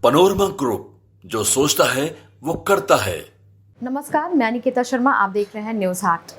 Panorama group, जो सोचता है वो करता है। नमस्कार, मैं निकिता शर्मा, आप देख रहे हैं न्यूज हाट।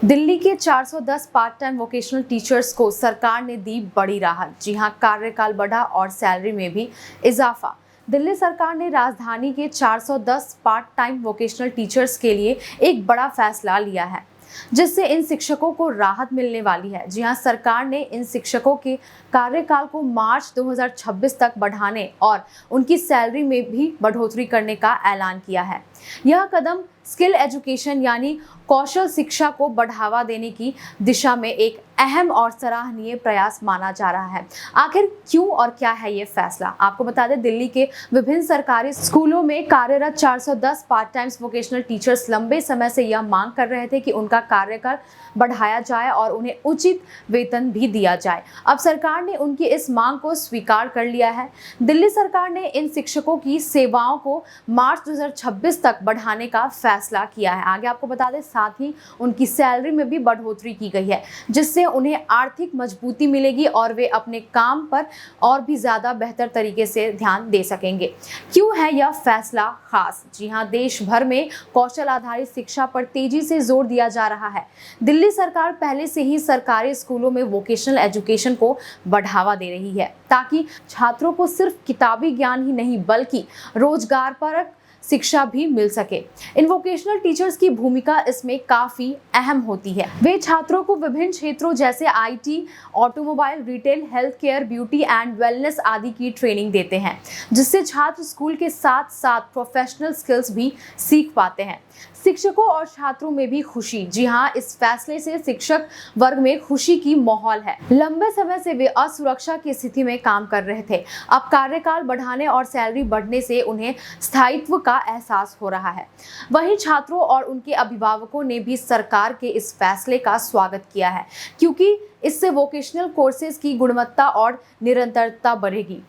दिल्ली के 410 पार्ट टाइम वोकेशनल टीचर्स को सरकार ने दी बड़ी राहत। जी हां, कार्यकाल बढ़ा और सैलरी में भी इजाफा। दिल्ली सरकार ने राजधानी के 410 पार्ट टाइम वोकेशनल टीचर्स के लिए एक बड़ा फैसला लिया है, जिससे इन शिक्षकों को राहत मिलने वाली है। जी हां, सरकार ने इन शिक्षकों के कार्यकाल को मार्च 2026 तक बढ़ाने और उनकी सैलरी में भी बढ़ोतरी करने का ऐलान किया है। यह कदम स्किल एजुकेशन यानी कौशल शिक्षा को बढ़ावा देने की दिशा में एक अहम और सराहनीय प्रयास माना जा रहा है। आखिर क्यों और क्या है ये फैसला? आपको बता दें, दिल्ली के विभिन्न सरकारी स्कूलों में कार्यरत 410 पार्ट टाइम वोकेशनल टीचर्स लंबे समय से यह मांग कर रहे थे कि उनका कार्यकाल बढ़ाया जाए और उन्हें उचित वेतन भी दिया जाए। अब सरकार ने उनकी इस मांग को स्वीकार कर लिया है। दिल्ली सरकार ने इन शिक्षकों की सेवाओं को मार्च 2026 तक बढ़ाने का फैसला किया है। आगे आपको बता दें, साथ ही उनकी सैलरी में भी बढ़ोतरी की गई है, जिससे उन्हें आर्थिक मजबूती मिलेगी और वे अपने काम पर और भी ज्यादा बेहतर तरीके से ध्यान दे सकेंगे। क्यों है यह फैसला खास? जी हां, देश भर में कौशल आधारित शिक्षा पर तेजी से जोर दिया जा रहा है। दिल्ली सरकार पहले से ही सरकारी स्कूलों में वोकेशनल एजुकेशन को बढ़ावा दे रही है, ताकि छात्रों को सिर्फ किताबी ज्ञान ही नहीं बल्कि रोजगारपरक शिक्षा भी मिल सके। इन वोकेशनल टीचर्स की भूमिका इसमें काफी अहम होती है। वे छात्रों को विभिन्न क्षेत्रों जैसे IT, automobile, retail, health care, beauty and wellness आदि की ट्रेनिंग देते हैं, जिससे छात्र स्कूल के साथ साथ प्रोफेशनल स्किल्स भी सीख पाते हैं। शिक्षकों और छात्रों में भी खुशी। जी हां, इस फैसले से शिक्षक वर्ग में खुशी की माहौल है। लंबे समय से वे असुरक्षा की स्थिति में काम कर रहे थे। अब कार्यकाल बढ़ाने और सैलरी बढ़ने से उन्हें स्थायित्व का एहसास हो रहा है। वहीं छात्रों और उनके अभिभावकों ने भी सरकार के इस फैसले का स्वागत किया है, क्योंकि इससे वोकेशनल कोर्सेज की गुणवत्ता और निरंतरता बढ़ेगी।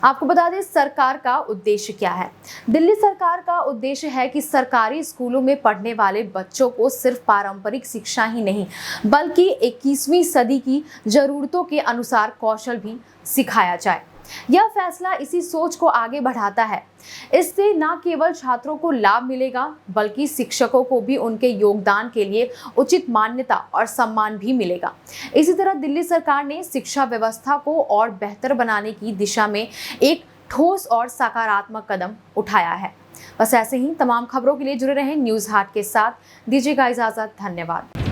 आपको बता दें, सरकार का उद्देश्य क्या है। दिल्ली सरकार का उद्देश्य है कि सरकारी स्कूलों में पढ़ने वाले बच्चों को सिर्फ पारंपरिक शिक्षा ही नहीं बल्कि 21वीं सदी की जरूरतों के अनुसार कौशल भी सिखाया जाए। यह फैसला इसी सोच को आगे बढ़ाता है। इससे न केवल छात्रों को लाभ मिलेगा बल्कि शिक्षकों को भी उनके योगदान के लिए उचित मान्यता और सम्मान भी मिलेगा। इसी तरह दिल्ली सरकार ने शिक्षा व्यवस्था को और बेहतर बनाने की दिशा में एक ठोस और सकारात्मक कदम उठाया है। बस ऐसे ही तमाम खबरों के लिए जुड़े रहें न्यूज हाट के साथ। दीजिएगा इजाजत। धन्यवाद।